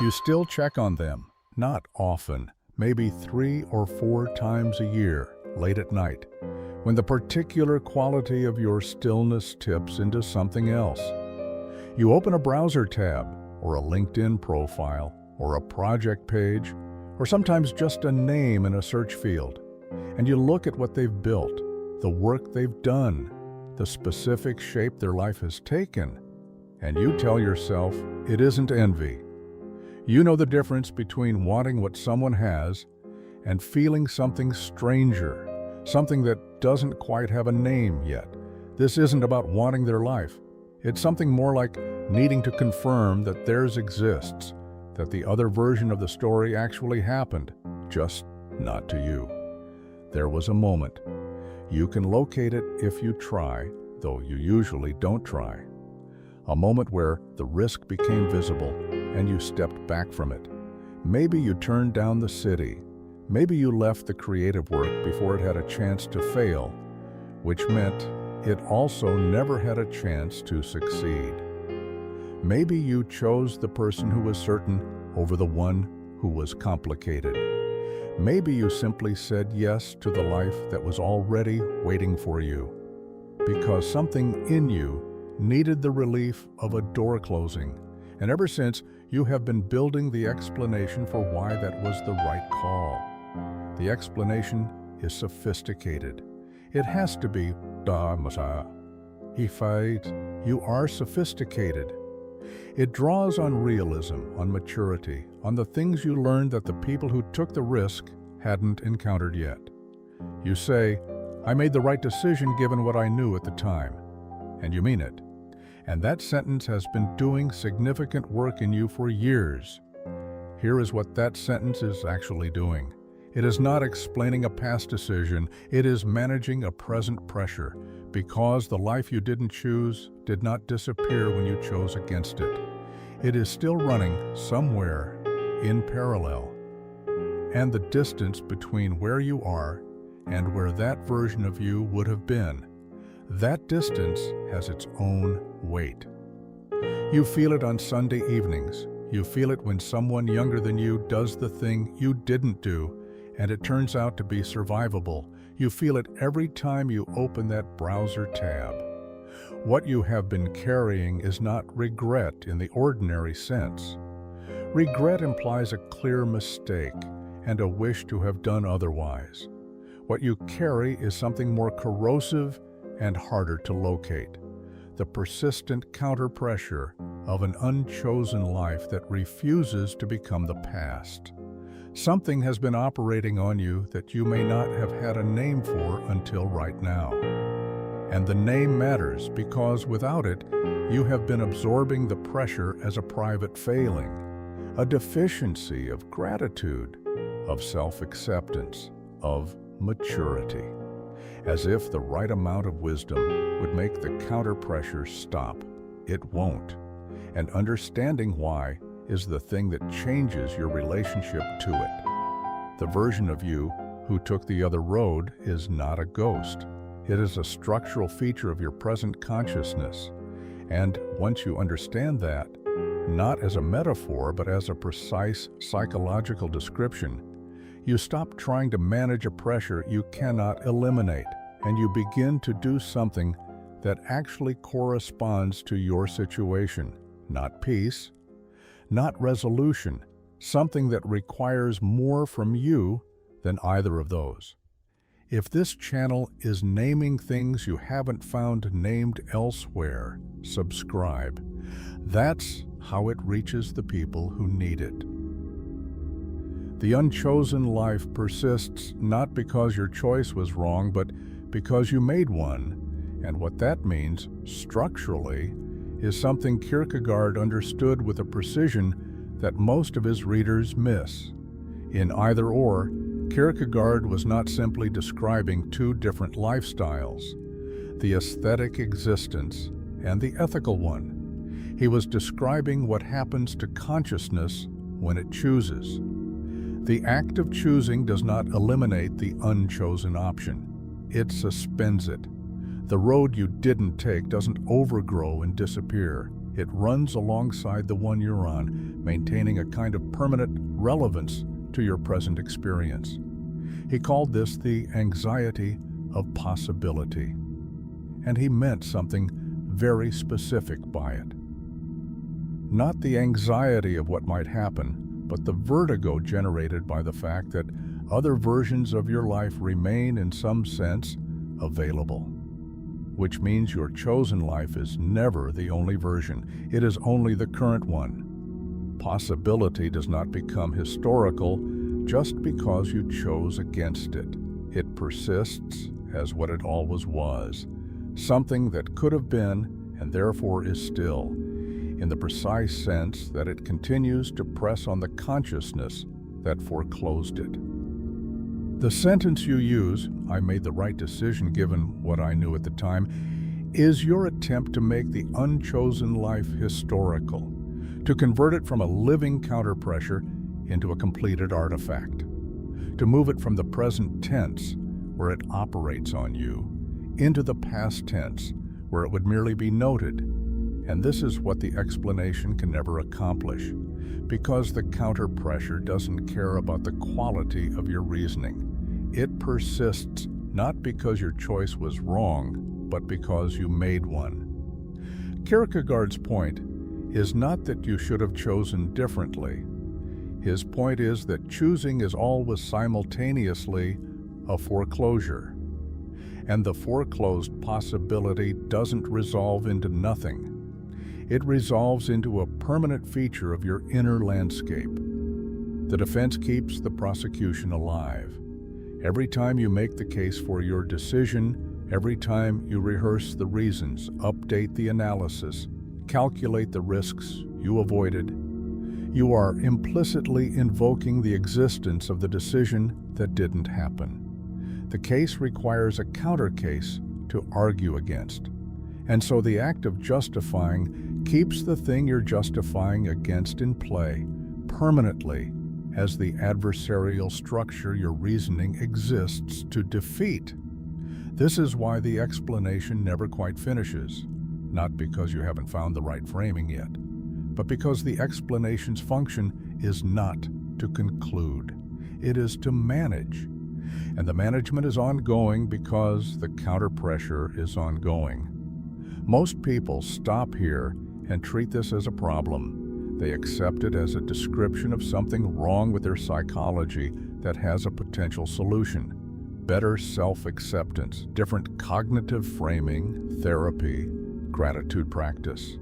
You still check on them, not often, maybe 3 or 4 times a year, late at night, when the particular quality of your stillness tips into something else. You open a browser tab, or a LinkedIn profile, or a project page, or sometimes just a name in a search field, and you look at what they've built, the work they've done, the specific shape their life has taken, and you tell yourself it isn't envy. You know the difference between wanting what someone has and feeling something stranger, something that doesn't quite have a name yet. This isn't about wanting their life. It's something more like needing to confirm that theirs exists, that the other version of the story actually happened, just not to you. There was a moment. You can locate it if you try, though you usually don't try. A moment where the risk became visible and you stepped back from it. Maybe you turned down the city. Maybe you left the creative work before it had a chance to fail, which meant it also never had a chance to succeed. Maybe you chose the person who was certain over the one who was complicated. Maybe you simply said yes to the life that was already waiting for you, because something in you needed the relief of a door closing, and ever since you have been building the explanation for why that was the right call. The explanation is sophisticated. It has to be, you are sophisticated. It draws on realism, on maturity, on the things you learned that the people who took the risk hadn't encountered yet. You say, I made the right decision given what I knew at the time. And you mean it. And that sentence has been doing significant work in you for years. Here is what that sentence is actually doing. It is not explaining a past decision, it is managing a present pressure, because the life you didn't choose did not disappear when you chose against it. It is still running somewhere in parallel. And the distance between where you are and where that version of you would have been, that distance has its own weight. You feel it on Sunday evenings. You feel it when someone younger than you does the thing you didn't do, and it turns out to be survivable. You feel it every time you open that browser tab. What you have been carrying is not regret in the ordinary sense. Regret implies a clear mistake and a wish to have done otherwise. What you carry is something more corrosive and harder to locate. The persistent counter-pressure of an unchosen life that refuses to become the past. Something has been operating on you that you may not have had a name for until right now. And the name matters because without it, you have been absorbing the pressure as a private failing, a deficiency of gratitude, of self-acceptance, of maturity. As if the right amount of wisdom would make the counter-pressure stop. It won't. And understanding why is the thing that changes your relationship to it. The version of you who took the other road is not a ghost. It is a structural feature of your present consciousness. And once you understand that, not as a metaphor but as a precise psychological description, you stop trying to manage a pressure you cannot eliminate, and you begin to do something that actually corresponds to your situation. Not peace, not resolution, something that requires more from you than either of those. If this channel is naming things you haven't found named elsewhere, subscribe. That's how it reaches the people who need it. The unchosen life persists not because your choice was wrong, but because you made one. And what that means, structurally, is something Kierkegaard understood with a precision that most of his readers miss. In Either Or, Kierkegaard was not simply describing two different lifestyles, the aesthetic existence and the ethical one. He was describing what happens to consciousness when it chooses. The act of choosing does not eliminate the unchosen option. It suspends it. The road you didn't take doesn't overgrow and disappear. It runs alongside the one you're on, maintaining a kind of permanent relevance to your present experience. He called this the anxiety of possibility, and he meant something very specific by it. Not the anxiety of what might happen, but the vertigo generated by the fact that other versions of your life remain in some sense available, which means your chosen life is never the only version. It is only the current one. Possibility does not become historical just because you chose against it. It persists as what it always was, something that could have been and therefore is still, in the precise sense that it continues to press on the consciousness that foreclosed it. The sentence you use, "I made the right decision given what I knew at the time," is your attempt to make the unchosen life historical, to convert it from a living counterpressure into a completed artifact, to move it from the present tense, where it operates on you, into the past tense, where it would merely be noted. And this is what the explanation can never accomplish, because the counterpressure doesn't care about the quality of your reasoning. It persists not because your choice was wrong, but because you made one. Kierkegaard's point is not that you should have chosen differently. His point is that choosing is always simultaneously a foreclosure, and the foreclosed possibility doesn't resolve into nothing. It resolves into a permanent feature of your inner landscape. The defense keeps the prosecution alive. Every time you make the case for your decision, every time you rehearse the reasons, update the analysis, calculate the risks you avoided, you are implicitly invoking the existence of the decision that didn't happen. The case requires a counter case to argue against. And so the act of justifying keeps the thing you're justifying against in play permanently as the adversarial structure your reasoning exists to defeat. This is why the explanation never quite finishes, not because you haven't found the right framing yet, but because the explanation's function is not to conclude. It is to manage. And the management is ongoing because the counterpressure is ongoing. Most people stop here and treat this as a problem. They accept it as a description of something wrong with their psychology that has a potential solution. Better self-acceptance, different cognitive framing, therapy, gratitude practice.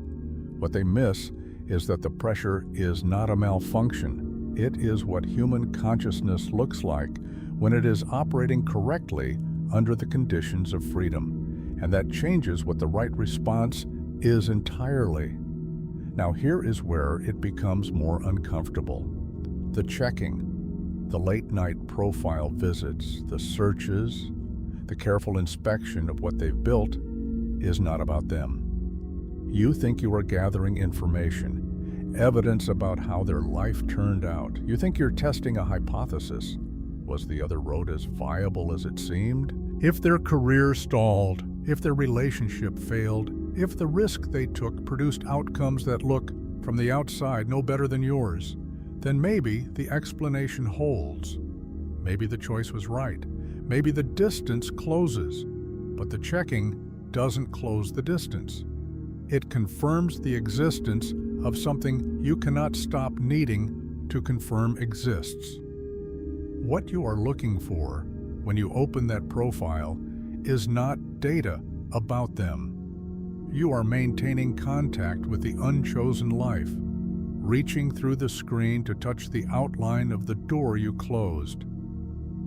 What they miss is that the pressure is not a malfunction. It is what human consciousness looks like when it is operating correctly under the conditions of freedom. And that changes what the right response is entirely. Now here is where it becomes more uncomfortable. The checking, the late-night profile visits, the searches, the careful inspection of what they've built is not about them. You think you are gathering information, evidence about how their life turned out. You think you're testing a hypothesis. Was the other road as viable as it seemed? If their career stalled, if their relationship failed, if the risk they took produced outcomes that look, from the outside, no better than yours, then maybe the explanation holds. Maybe the choice was right. Maybe the distance closes, but the checking doesn't close the distance. It confirms the existence of something you cannot stop needing to confirm exists. What you are looking for when you open that profile is not data about them. You are maintaining contact with the unchosen life, reaching through the screen to touch the outline of the door you closed.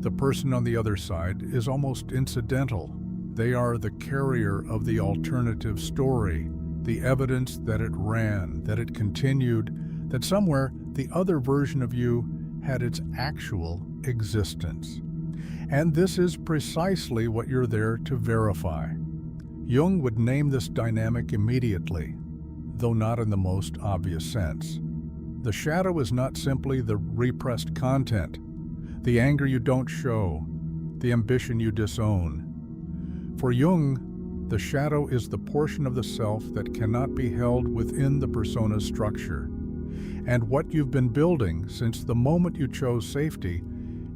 The person on the other side is almost incidental. They are the carrier of the alternative story, the evidence that it ran, that it continued, that somewhere the other version of you had its actual existence. And this is precisely what you're there to verify. Jung would name this dynamic immediately, though not in the most obvious sense. The shadow is not simply the repressed content, the anger you don't show, the ambition you disown. For Jung, The shadow is the portion of the self that cannot be held within the persona's structure. And what you've been building since the moment you chose safety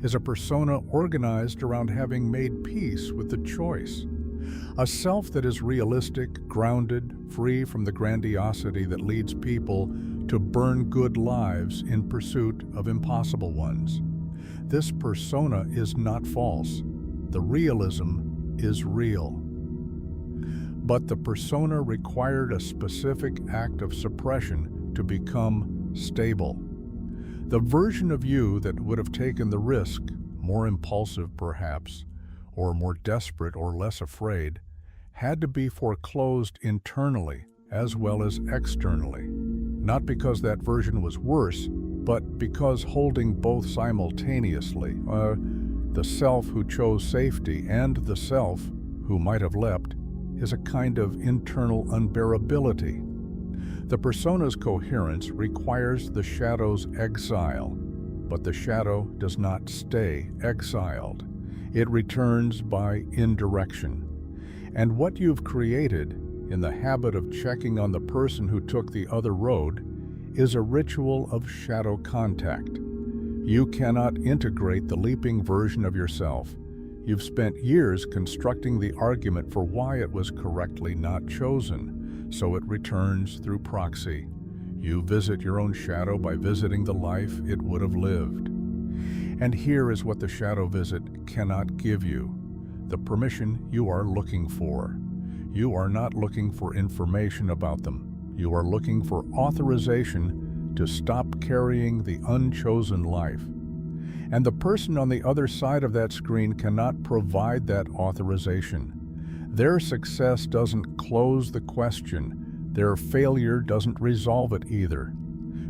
is a persona organized around having made peace with the choice. A self that is realistic, grounded, free from the grandiosity that leads people to burn good lives in pursuit of impossible ones. This persona is not false. The realism is real. But the persona required a specific act of suppression to become stable. The version of you that would have taken the risk, more impulsive perhaps, or more desperate or less afraid, had to be foreclosed internally as well as externally. Not because that version was worse, but because holding both simultaneously, the self who chose safety and the self who might have leapt, is a kind of internal unbearability. The persona's coherence requires the shadow's exile, but the shadow does not stay exiled. It returns by indirection. And what you've created, in the habit of checking on the person who took the other road, is a ritual of shadow contact. You cannot integrate the leaping version of yourself. You've spent years constructing the argument for why it was correctly not chosen, so it returns through proxy. You visit your own shadow by visiting the life it would have lived. And here is what the shadow visit cannot give you: the permission you are looking for. You are not looking for information about them. You are looking for authorization to stop carrying the unchosen life. And the person on the other side of that screen cannot provide that authorization. Their success doesn't close the question. Their failure doesn't resolve it either.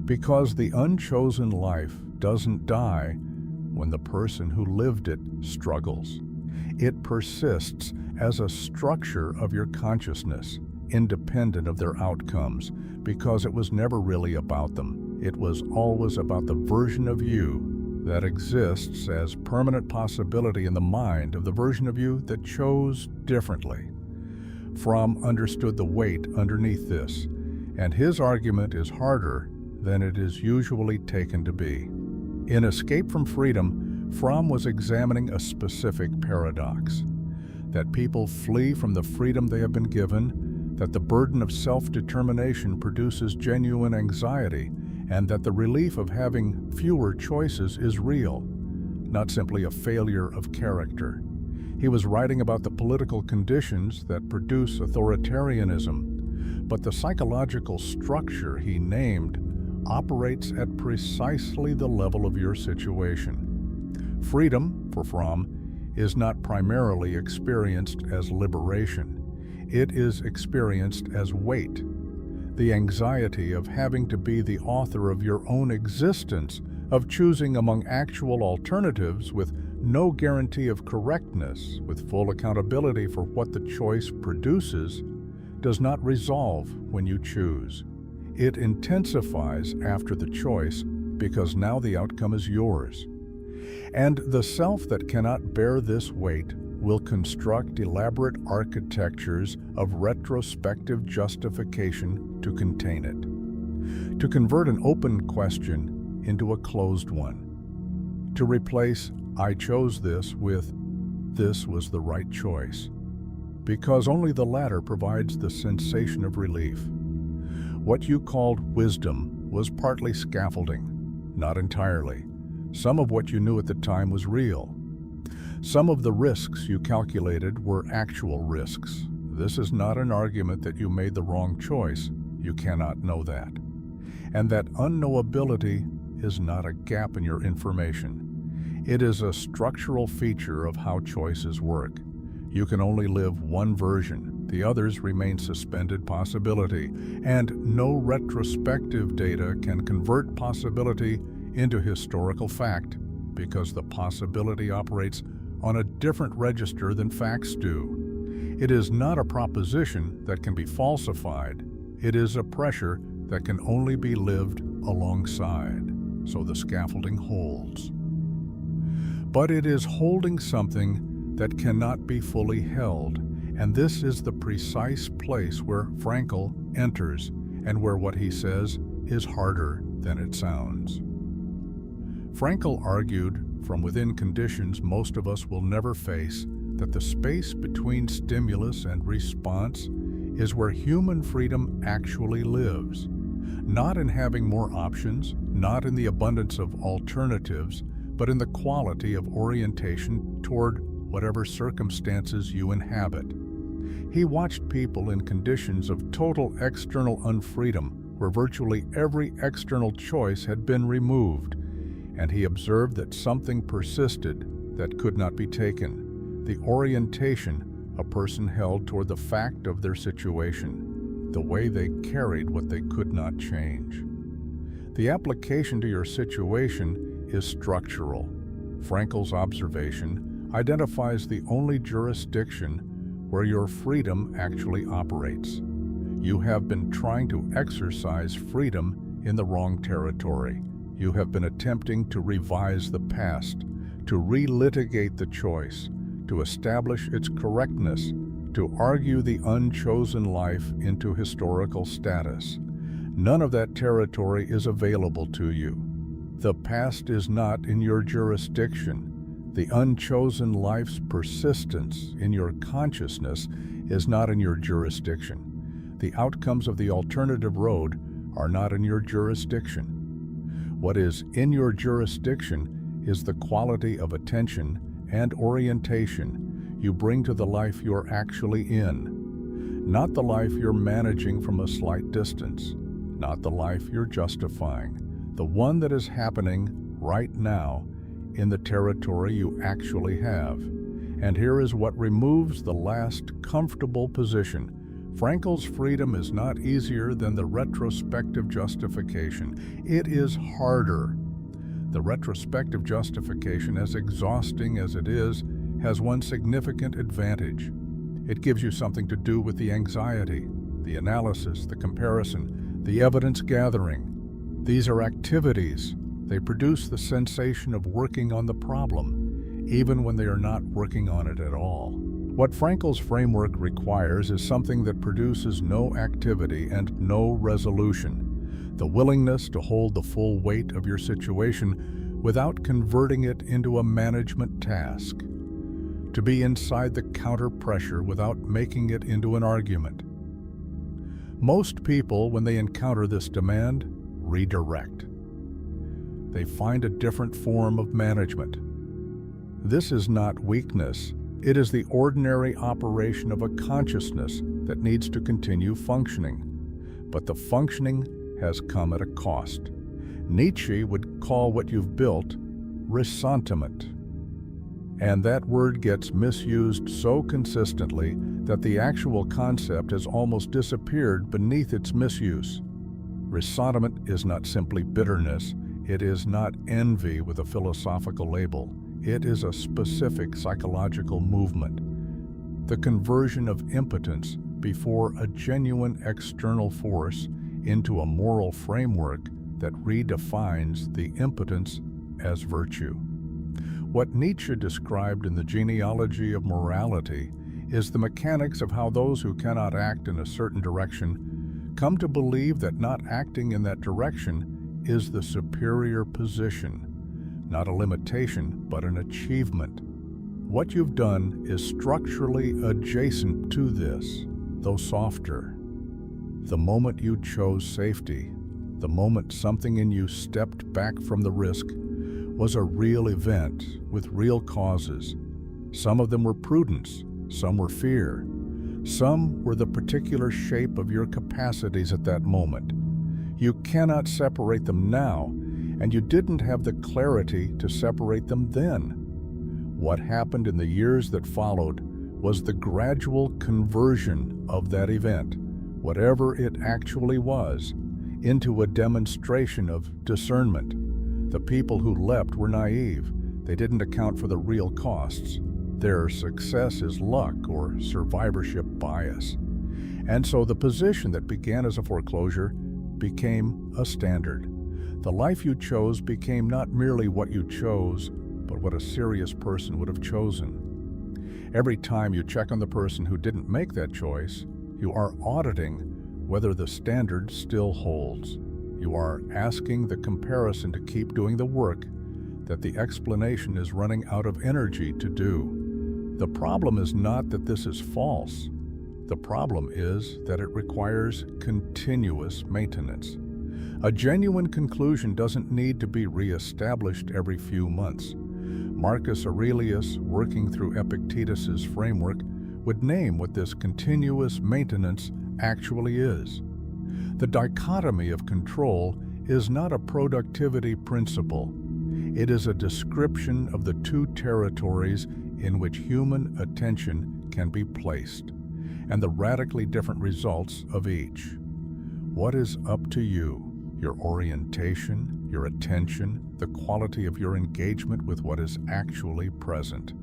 Because the unchosen life doesn't die when the person who lived it struggles. It persists as a structure of your consciousness, independent of their outcomes, because it was never really about them. It was always about the version of you that exists as permanent possibility in the mind of the version of you that chose differently. Fromm understood the weight underneath this, and his argument is harder than it is usually taken to be. In Escape from Freedom, Fromm was examining a specific paradox: that people flee from the freedom they have been given, that the burden of self-determination produces genuine anxiety, and that the relief of having fewer choices is real, not simply a failure of character. He was writing about the political conditions that produce authoritarianism, but the psychological structure he named operates at precisely the level of your situation. Freedom, for Fromm, is not primarily experienced as liberation. It is experienced as weight. The anxiety of having to be the author of your own existence, of choosing among actual alternatives with no guarantee of correctness, with full accountability for what the choice produces, does not resolve when you choose. It intensifies after the choice because now the outcome is yours. And the self that cannot bear this weight will construct elaborate architectures of retrospective justification to contain it, to convert an open question into a closed one, to replace "I chose this" with "this was the right choice," because only the latter provides the sensation of relief. What you called wisdom was partly scaffolding, not entirely. Some of what you knew at the time was real. Some of the risks you calculated were actual risks. This is not an argument that you made the wrong choice. You cannot know that. And that unknowability is not a gap in your information. It is a structural feature of how choices work. You can only live one version. The others remain suspended possibility. And no retrospective data can convert possibility into historical fact, because the possibility operates on a different register than facts do. It is not a proposition that can be falsified. It is a pressure that can only be lived alongside, so the scaffolding holds. But it is holding something that cannot be fully held, And this is the precise place where Frankl enters, and where what he says is harder than it sounds. Frankl argued, from within conditions most of us will never face, that the space between stimulus and response is where human freedom actually lives. Not in having more options, not in the abundance of alternatives, but in the quality of orientation toward whatever circumstances you inhabit. He watched people in conditions of total external unfreedom, where virtually every external choice had been removed, and he observed that something persisted that could not be taken, the orientation a person held toward the fact of their situation, the way they carried what they could not change. The application to your situation is structural. Frankl's observation identifies the only jurisdiction where your freedom actually operates. You have been trying to exercise freedom in the wrong territory. You have been attempting to revise the past, to relitigate the choice, to establish its correctness, to argue the unchosen life into historical status. None of that territory is available to you. The past is not in your jurisdiction. The unchosen life's persistence in your consciousness is not in your jurisdiction. The outcomes of the alternative road are not in your jurisdiction. What is in your jurisdiction is the quality of attention and orientation you bring to the life you're actually in, not the life you're managing from a slight distance, not the life you're justifying, the one that is happening right now in the territory you actually have. And here is what removes the last comfortable position. Frankl's freedom is not easier than the retrospective justification. It is harder. The retrospective justification, as exhausting as it is, has one significant advantage. It gives you something to do with the anxiety, the analysis, the comparison, the evidence gathering. These are activities. They produce the sensation of working on the problem, even when they are not working on it at all. What Frankl's framework requires is something that produces no activity and no resolution, the willingness to hold the full weight of your situation without converting it into a management task, to be inside the counter-pressure without making it into an argument. Most people, when they encounter this demand, redirect. They find a different form of management. This is not weakness. It is the ordinary operation of a consciousness that needs to continue functioning. But the functioning has come at a cost. Nietzsche would call what you've built ressentiment. And that word gets misused so consistently that the actual concept has almost disappeared beneath its misuse. Ressentiment is not simply bitterness. It is not envy with a philosophical label. It is a specific psychological movement. The conversion of impotence before a genuine external force into a moral framework that redefines the impotence as virtue. What Nietzsche described in the genealogy of morality is the mechanics of how those who cannot act in a certain direction come to believe that not acting in that direction is the superior position, not a limitation, but an achievement. What you've done is structurally adjacent to this, though softer. The moment you chose safety, the moment something in you stepped back from the risk, was a real event with real causes. Some of them were prudence, some were fear, some were the particular shape of your capacities at that moment. You cannot separate them now, and you didn't have the clarity to separate them then. What happened in the years that followed was the gradual conversion of that event, whatever it actually was, into a demonstration of discernment. The people who leapt were naive. They didn't account for the real costs. Their success is luck or survivorship bias. And so the position that began as a foreclosure became a standard. The life you chose became not merely what you chose, but what a serious person would have chosen. Every time you check on the person who didn't make that choice, you are auditing whether the standard still holds. You are asking the comparison to keep doing the work that the explanation is running out of energy to do. The problem is not that this is false. The problem is that it requires continuous maintenance. A genuine conclusion doesn't need to be reestablished every few months. Marcus Aurelius, working through Epictetus's framework, would name what this continuous maintenance actually is. The dichotomy of control is not a productivity principle. It is a description of the two territories in which human attention can be placed, and the radically different results of each. What is up to you? Your orientation, your attention, the quality of your engagement with what is actually present.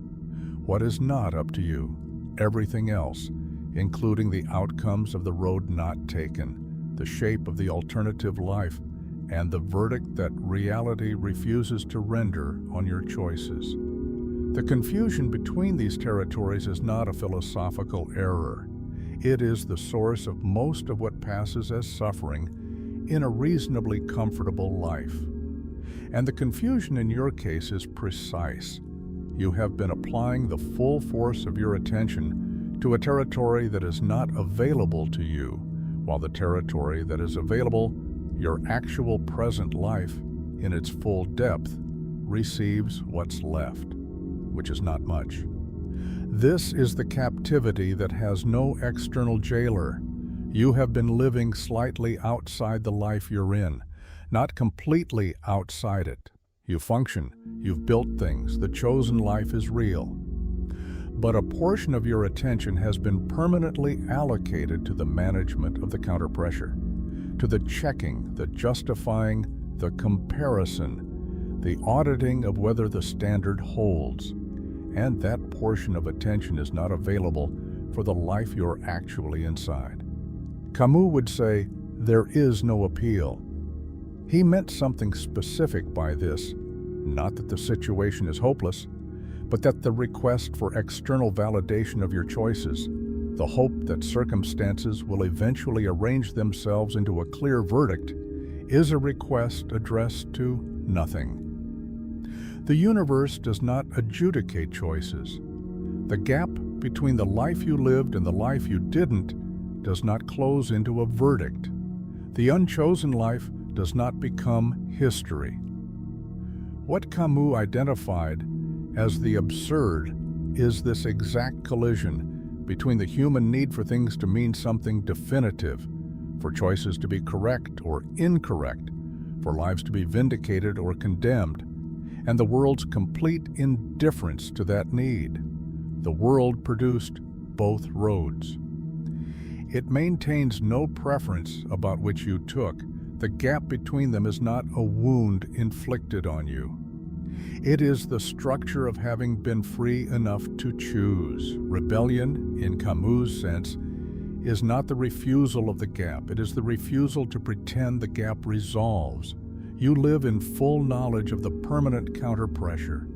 What is not up to you? Everything else, including the outcomes of the road not taken, the shape of the alternative life, and the verdict that reality refuses to render on your choices. The confusion between these territories is not a philosophical error. It is the source of most of what passes as suffering in a reasonably comfortable life. And the confusion in your case is precise. You have been applying the full force of your attention to a territory that is not available to you, while the territory that is available, your actual present life, in its full depth, receives what's left, which is not much. This is the captivity that has no external jailer. You have been living slightly outside the life you're in, not completely outside it. You function, you've built things, the chosen life is real. But a portion of your attention has been permanently allocated to the management of the counterpressure, to the checking, the justifying, the comparison, the auditing of whether the standard holds. And that portion of attention is not available for the life you're actually inside. Camus would say, there is no appeal. He meant something specific by this, not that the situation is hopeless, but that the request for external validation of your choices, the hope that circumstances will eventually arrange themselves into a clear verdict, is a request addressed to nothing. The universe does not adjudicate choices. The gap between the life you lived and the life you didn't does not close into a verdict. The unchosen life does not become history. What Camus identified as the absurd is this exact collision between the human need for things to mean something definitive, for choices to be correct or incorrect, for lives to be vindicated or condemned, and the world's complete indifference to that need. The world produced both roads. It maintains no preference about which you took. The gap between them is not a wound inflicted on you. It is the structure of having been free enough to choose. Rebellion, in Camus' sense, is not the refusal of the gap. It is the refusal to pretend the gap resolves. You live in full knowledge of the permanent counterpressure.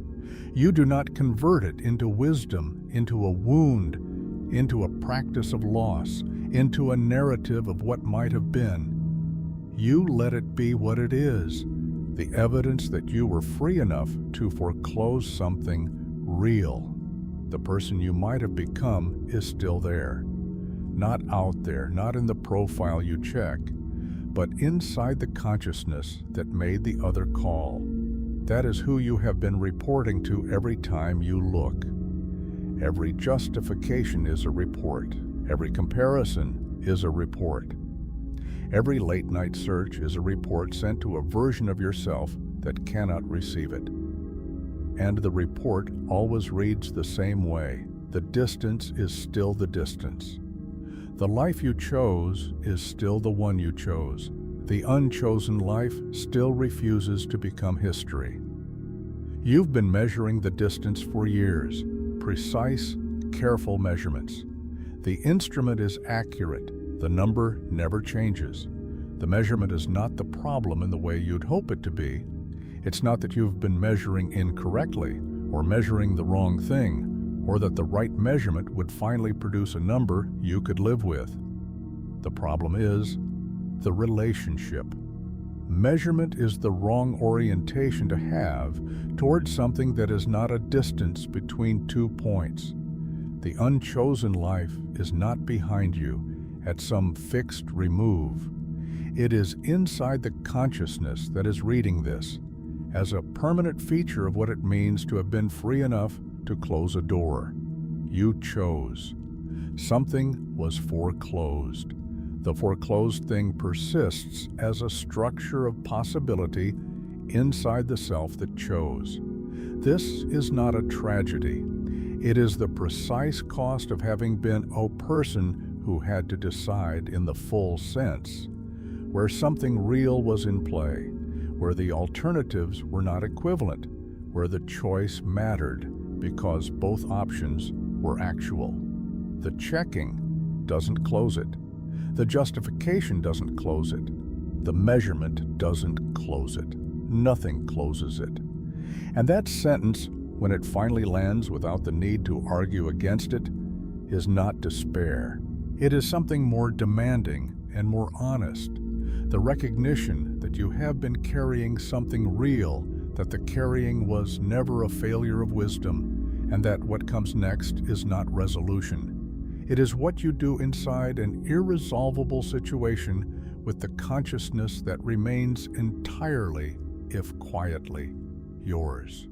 You do not convert it into wisdom, into a wound, into a practice of loss, into a narrative of what might have been. You let it be what it is, the evidence that you were free enough to foreclose something real. The person you might have become is still there. Not out there, not in the profile you check, but inside the consciousness that made the other call. That is who you have been reporting to every time you look. Every justification is a report. Every comparison is a report. Every late-night search is a report sent to a version of yourself that cannot receive it. And the report always reads the same way. The distance is still the distance. The life you chose is still the one you chose. The unchosen life still refuses to become history. You've been measuring the distance for years, precise, careful measurements. The instrument is accurate. The number never changes. The measurement is not the problem in the way you'd hope it to be. It's not that you've been measuring incorrectly, or measuring the wrong thing, or that the right measurement would finally produce a number you could live with. The problem is the relationship. Measurement is the wrong orientation to have towards something that is not a distance between 2 points. The unchosen life is not behind you at some fixed remove. It is inside the consciousness that is reading this, as a permanent feature of what it means to have been free enough to close a door. You chose. Something was foreclosed. The foreclosed thing persists as a structure of possibility inside the self that chose. This is not a tragedy. It is the precise cost of having been a person who had to decide in the full sense, where something real was in play, where the alternatives were not equivalent, where the choice mattered because both options were actual. The checking doesn't close it. The justification doesn't close it. The measurement doesn't close it. Nothing closes it. And that sentence, when it finally lands without the need to argue against it, is not despair. It is something more demanding and more honest. The recognition that you have been carrying something real, that the carrying was never a failure of wisdom, and that what comes next is not resolution. It is what you do inside an irresolvable situation with the consciousness that remains entirely, if quietly, yours.